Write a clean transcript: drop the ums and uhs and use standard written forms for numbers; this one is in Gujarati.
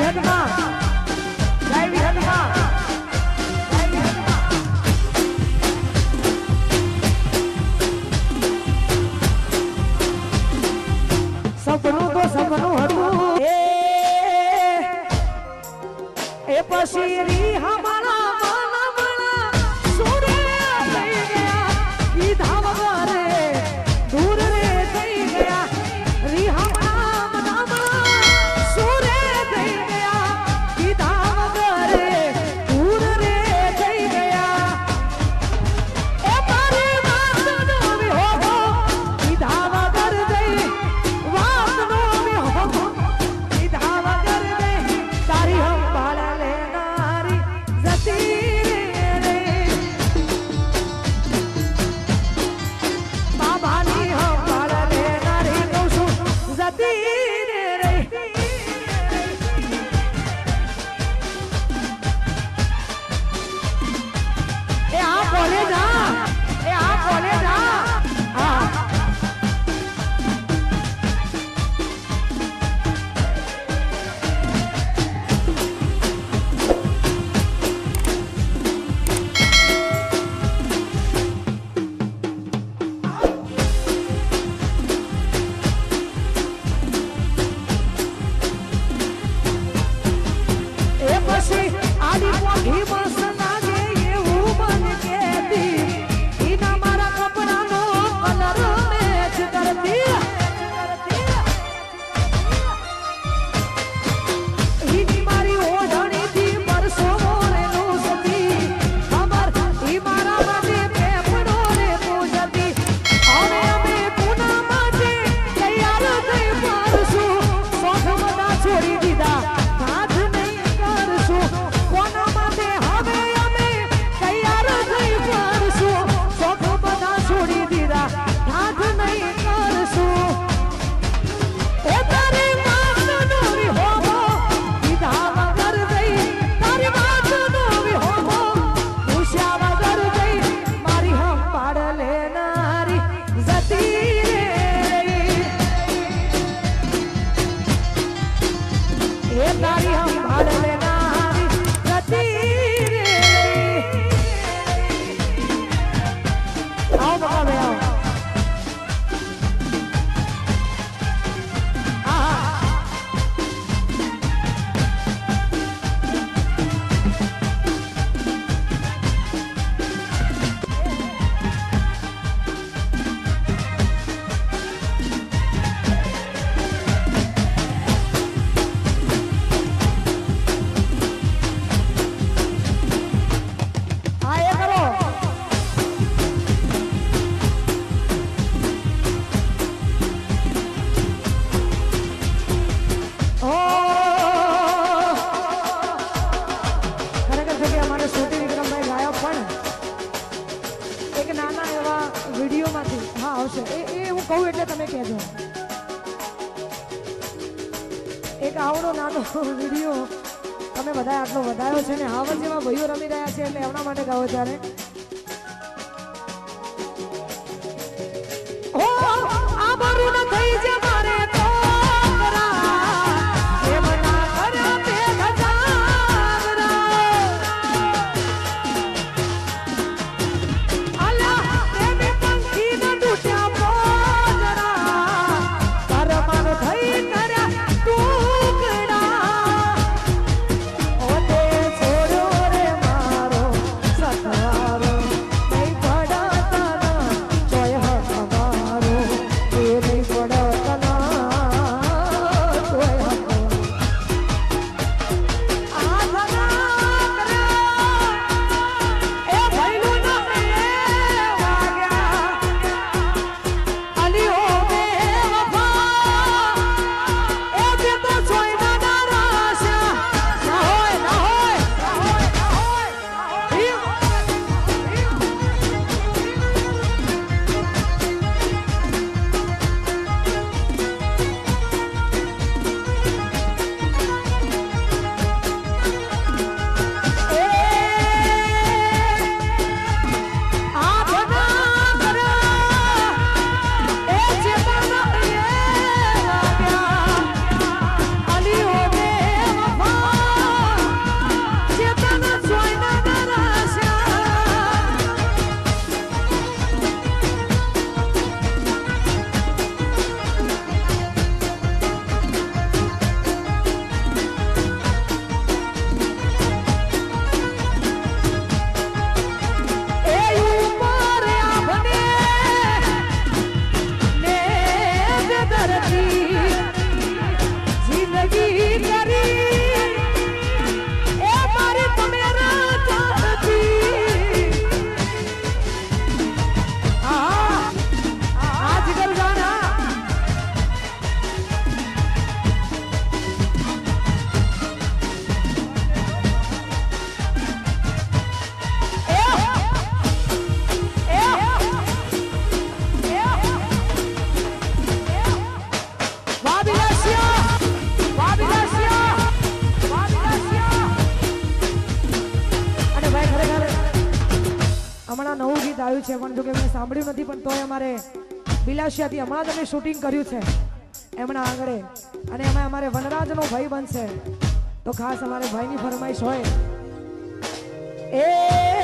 વિહતમાં જય વિહતમાં સપનું તો સપનું હતું એ પછી રી હમારા મનમણા સુરે થઈ ગયા કીધા વગરે દૂર રે થઈ ગયા રી હમારા મનમણા સુરે થઈ ગયા કીધા વગરે દૂર રે થઈ ગયા એ મારી વાતનો વિહોહો કીધા વગર દઈ વાતનો વિહોહો કીધા વગર દઈ તારી હંભાળ લેનારી જતી રે બાબાની હંભાળ લેનારી કહું છું જતી રે એ આ બોલે જા એ આ બોલે જા હા એ પછી આલી મોઢી મસ્ત લાગે એવું મન કહેતી ઈના મારા કપડાનો કલર મેચ કરતી ઈની મારી ઓઢણીથી પરસો મોરેલું સતી ખબર ઈ મારા માટે પેપડો રે પૂજતી હવે અમે પૂના માટે તૈયાર થઈ પરશું શોખ બધા છોડી દીધા હાથ નહીં કરશું કોના માટે હવે અમે તૈયાર થઈ પરશું શોખ બધા છોડી દીધા હાથ નહીં કરશું એ તારી વાતનો વિહોહો કીધા વગર દઈ તારી વાતનો વિહોહો પૂછ્યા વગર દઈ મારી હંભાળ લેનારી જતી રે એ તારી હંભાળ લેનારી જતી રે આવો બકા બે આવો હા એ કરો ખરેખર છે કે અમારે શ્રુતિ વિક્રમભાઈ ગાયબ પણ એક નાના એવા વિડીયોમાંથી હા આવશે એ હું કહું એટલે તમે કહેજો એક આવડો નાનો વિડીયો તમે બધા આટલો વધાર્યો છે ને હાવર જેવા ભાઈઓ રમી રહ્યા છે એટલે એમના માટે ગાવો ત્યારે ઓ આ મારું ન થઈ જ મારે કોકરા એમ ના કરે તે ગજારા અલા પ્રેમી પંખી ન તૂટ્યા પોજરા કરમન થઈ કર્યા ટુકડા ઓતે છોડ્યો રે મારો સતવારો નહીં પડતા આવ્યું છે પણ જો કે મેં સાંભળ્યું નથી પણ તોય અમારે બિલાશિયાથી હમણાં જ અમે શૂટિંગ કર્યું છે એમના આંગણે અને એમાં અમારે વનરાજનો ભાઈ બનશે તો ખાસ અમારે ભાઈની ફરમાઈશ હોય એ